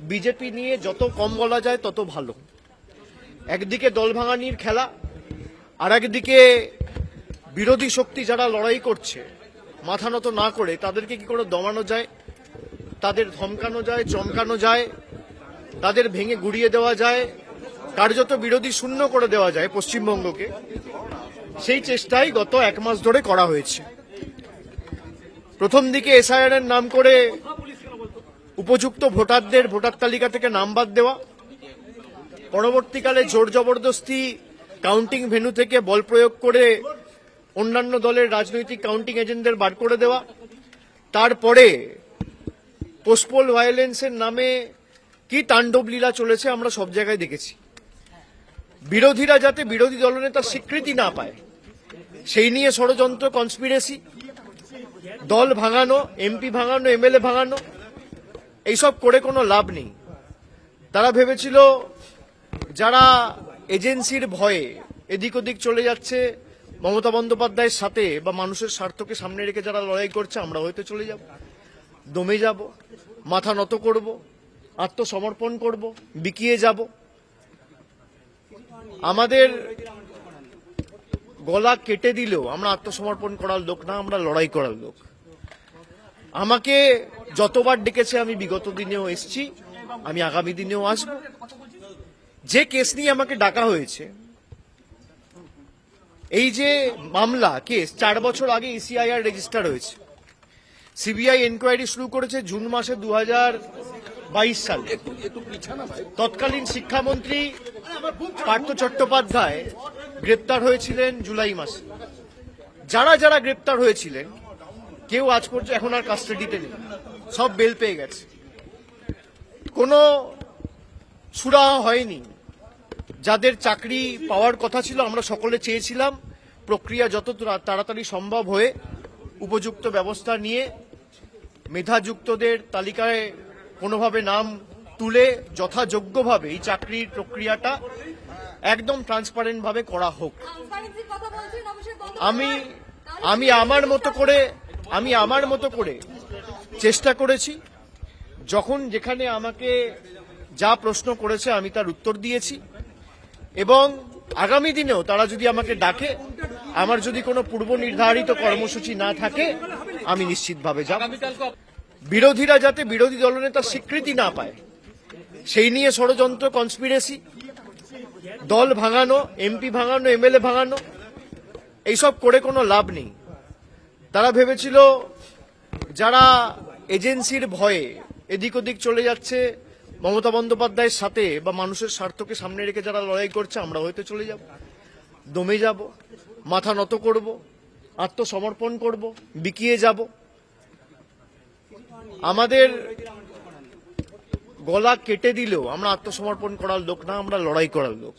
BJP নিয়ে যত কম বলা যায় তত ভালো। একদিকে দল ভাঙানির খেলা, আর একদিকে বিরোধী শক্তি যারা লড়াই করছে মাথা নত না করে তাদেরকে কি করে দমানো যায়, তাদের ধমকানো যায়, চমকানো যায়, তাদের ভেঙে গুড়িয়ে দেওয়া যায়, কার্যত বিরোধী শূন্য করে দেওয়া যায় পশ্চিমবঙ্গকে, সেই চেষ্টাই গত এক মাস ধরে করা হয়েছে। প্রথম দিকে এসআইআর এর নাম করে উপযুক্ত ভোটারদের ভোটার তালিকা থেকে নাম বাদ দেওয়া, পরবর্তীকালে জোর জবরদস্তি কাউন্টিং ভেন্যু থেকে বল প্রয়োগ করে অন্যান্য দলের রাজনৈতিক কাউন্টিং এজেন্টদের বার করে দেওয়া, তারপরে পোস্টপোল ভায়োলেন্সের নামে কি তাণ্ডব লীলা চলেছে আমরা সব জায়গায় দেখেছি। বিরোধীরা যাতে বিরোধী দলনেতার স্বীকৃতি না পায় সেই নিয়ে ষড়যন্ত্র, কনস্পিরেসি, দল ভাঙানো, এমপি ভাঙানো, এমএলএ ভাঙানো, এইসব করে কোনো লাভ নেই। তারা ভেবেছিল যারা এজেন্সির ভয়ে এদিক ওদিক চলে যাচ্ছে মমতা বন্দ্যোপাধ্যায়ের সাথে বা মানুষের স্বার্থকে সামনে রেখে যারা লড়াই করছে আমরা হয়তো চলে যাব, দমে যাব, মাথা নত করব, আত্মসমর্পণ করব, বিকিয়ে যাব। আমাদের গলা কেটে দিলেও আমরা আত্মসমর্পণ করার লোক না, আমরা লড়াই করার লোক। আমাকে যতবার ডেকেছে আমি বিগত দিনেও এসেছি, আমি আগামী দিনেও আসব। যে কেস নিয়ে আমাকে ডাকা হয়েছে, এই যে মামলা কেস 4 বছর আগে ইসিআইআর রেজিস্টার হয়েছে, সিবিআই এনকোয়ারি শুরু করেছে জুন মাসে 2022 সালে। তৎকালীন শিক্ষামন্ত্রী পার্থ চট্টোপাধ্যায় গ্রেপ্তার হয়েছিলেন জুলাই মাসে। যারা যারা গ্রেপ্তার হয়েছিলেন কেউ আজ পর্যন্ত এখন আর কাস্টাডিতে নেই, সব বেল পেয়ে গেছে। কোনো সুরাহা হয়নি। যাদের চাকরি পাওয়ার কথা ছিল আমরা সকলে চেয়েছিলাম প্রক্রিয়া যত তাড়াতাড়ি সম্ভব হয়ে উপযুক্ত ব্যবস্থা নিয়ে মেধাযুক্তদের তালিকায় কোনোভাবে নাম তুলে যথাযোগ্যভাবে এই চাকরির প্রক্রিয়াটা একদম ট্রান্সপারেন্ট ভাবে করা হোক। আমি আমার মতো করে চেষ্টা করেছি। যখন যেখানে আমাকে যা প্রশ্ন করেছে আমি তার উত্তর দিয়েছি, এবং আগামী দিনেও তারা যদি আমাকে ডাকে, আমার যদি কোনো পূর্ব নির্ধারিত কর্মসূচি না থাকে আমি নিশ্চিতভাবে যাব। বিরোধীরা যাতে বিরোধী দলনেতার স্বীকৃতি না পায় সেই নিয়ে ষড়যন্ত্র, কনস্পিরেসি, দল ভাঙানো, এমপি ভাঙানো, এমএলএ ভাঙানো, এইসব করে কোনো লাভ নেই। তারা ভেবেছিল যারা এজেন্সির ভয়ে এদিক ওদিক চলে যাচ্ছে মমতা বন্দ্যোপাধ্যায়ের সাথে বা মানুষের স্বার্থকে সামনে রেখে যারা লড়াই করছে আমরা হয়তো চলে যাব, দমে যাব, মাথা নত করব, আত্মসমর্পণ করব, বিকিয়ে যাব। আমাদের গলা কেটে দিলেও আমরা আত্মসমর্পণ করার লোক না, আমরা লড়াই করার লোক।